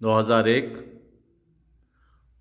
2001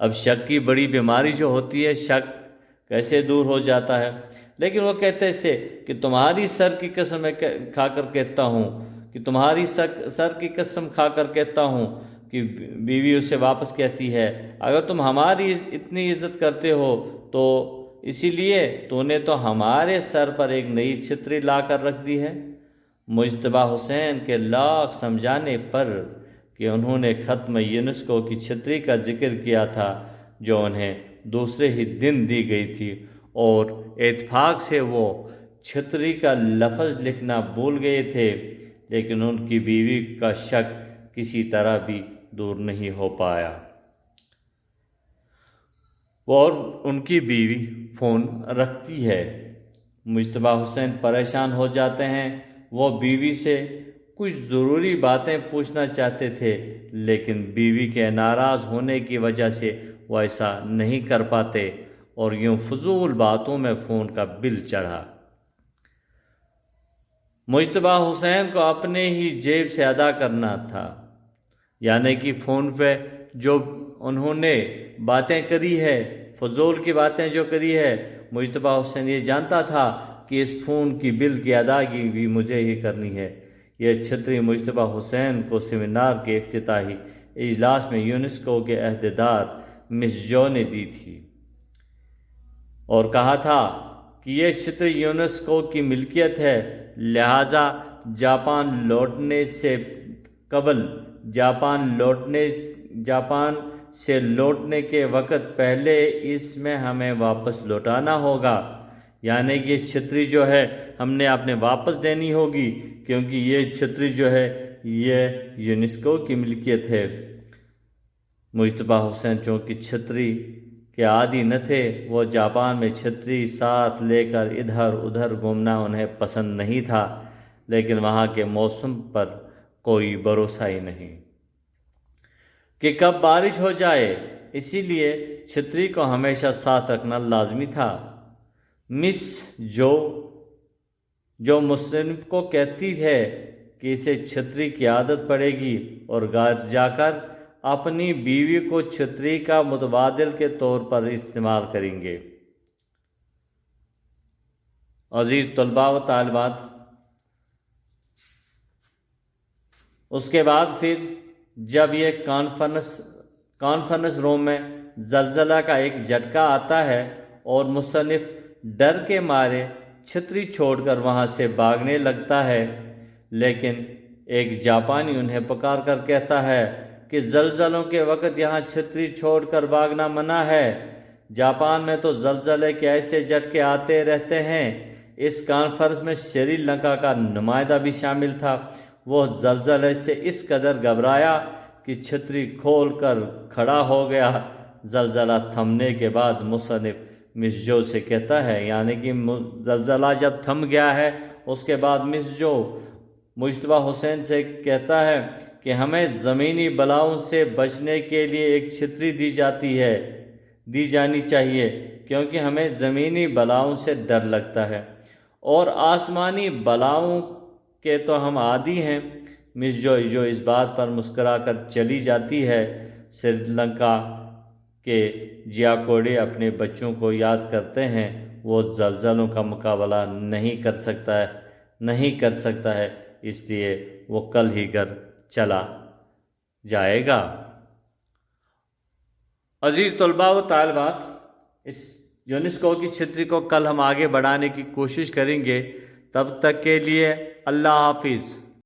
اب شک کی بڑی بیماری جو ہوتی ہے، شک کیسے دور ہو جاتا ہے؟ لیکن وہ کہتے سے کہ تمہاری سر کی قسم کھا کر کہتا ہوں کہ تمہاری سر کی قسم کھا کر کہتا ہوں کہ بیوی اسے واپس کہتی ہے، اگر تم ہماری اتنی عزت کرتے ہو تو اسی لیے تو نے تو ہمارے سر پر ایک نئی چھتری لا کر رکھ دی ہے۔ مجتبیٰ حسین کے لاکھ سمجھانے پر کہ انہوں نے ختم یونسکو کی چھتری کا ذکر کیا تھا جو انہیں دوسرے ہی دن دی گئی تھی، اور اتفاق سے وہ چھتری کا لفظ لکھنا بھول گئے تھے، لیکن ان کی بیوی کا شک کسی طرح بھی دور نہیں ہو پایا۔ اور ان کی بیوی فون رکھتی ہے۔ مجتبیٰ حسین پریشان ہو جاتے ہیں۔ وہ بیوی سے کچھ ضروری باتیں پوچھنا چاہتے تھے، لیکن بیوی کے ناراض ہونے کی وجہ سے وہ ایسا نہیں کر پاتے، اور یوں فضول باتوں میں فون کا بل چڑھا۔ مجتبیٰ حسین کو اپنے ہی جیب سے ادا کرنا تھا، یعنی کہ فون پہ جو انہوں نے باتیں کری ہے، فضول کی باتیں جو کری ہے، مجتبیٰ حسین یہ جانتا تھا کہ اس فون کی بل کی ادائیگی بھی مجھے ہی کرنی ہے۔ یہ چھتری مجتبیٰ حسین کو سیمینار کے افتتاحی اجلاس میں یونسکو کے عہدیدار مس جو نے دی تھی، اور کہا تھا کہ یہ چھتری یونسکو کی ملکیت ہے، لہٰذا جاپان لوٹنے سے قبل جاپان سے لوٹنے کے وقت پہلے اس میں ہمیں واپس لوٹانا ہوگا، یعنی کہ یہ چھتری جو ہے ہم نے آپ نے واپس دینی ہوگی، کیونکہ یہ چھتری جو ہے یہ یونسکو کی ملکیت ہے۔ مجتبیٰ حسین چونکہ چھتری کے عادی نہ تھے، وہ جاپان میں چھتری ساتھ لے کر ادھر ادھر گھومنا انہیں پسند نہیں تھا، لیکن وہاں کے موسم پر کوئی بھروسہ ہی نہیں کہ کب بارش ہو جائے، اسی لیے چھتری کو ہمیشہ ساتھ رکھنا لازمی تھا۔ مس جو مصنف کو کہتی ہے کہ اسے چھتری کی عادت پڑے گی، اور گھر جا کر اپنی بیوی کو چھتری کا متبادل کے طور پر استعمال کریں گے۔ عزیز طلباء و طالبات، اس کے بعد پھر جب یہ کانفرنس روم میں زلزلہ کا ایک جھٹکا آتا ہے اور مصنف ڈر کے مارے چھتری چھوڑ کر وہاں سے بھاگنے لگتا ہے، لیکن ایک جاپانی انہیں پکار کر کہتا ہے کہ زلزلوں کے وقت یہاں چھتری چھوڑ کر بھاگنا منع ہے، جاپان میں تو زلزلے کے ایسے جھٹکے آتے رہتے ہیں۔ اس کانفرنس میں سری لنکا کا نمائندہ بھی شامل تھا۔ وہ زلزلے سے اس قدر گھبرایا کہ چھتری کھول کر کھڑا ہو گیا۔ زلزلہ تھمنے کے بعد مصنف مس جو سے کہتا ہے، یعنی کہ زلزلہ جب تھم گیا ہے اس کے بعد مس جو مجتبیٰ حسین سے کہتا ہے کہ ہمیں زمینی بلاؤں سے بچنے کے لیے ایک چھتری دی جانی چاہیے، کیونکہ ہمیں زمینی بلاؤں سے ڈر لگتا ہے اور آسمانی بلاؤں کے تو ہم عادی ہیں۔ مس جو اس بات پر مسکرا کر چلی جاتی ہے۔ سری لنکا کے جیاکوڈے اپنے بچوں کو یاد کرتے ہیں، وہ زلزلوں کا مقابلہ نہیں کر سکتا ہے، اس لیے وہ کل ہی گھر چلا جائے گا۔ عزیز طلباء و طالبات، اس یونسکو کی چھتری کو کل ہم آگے بڑھانے کی کوشش کریں گے۔ تب تک کے لیے اللہ حافظ۔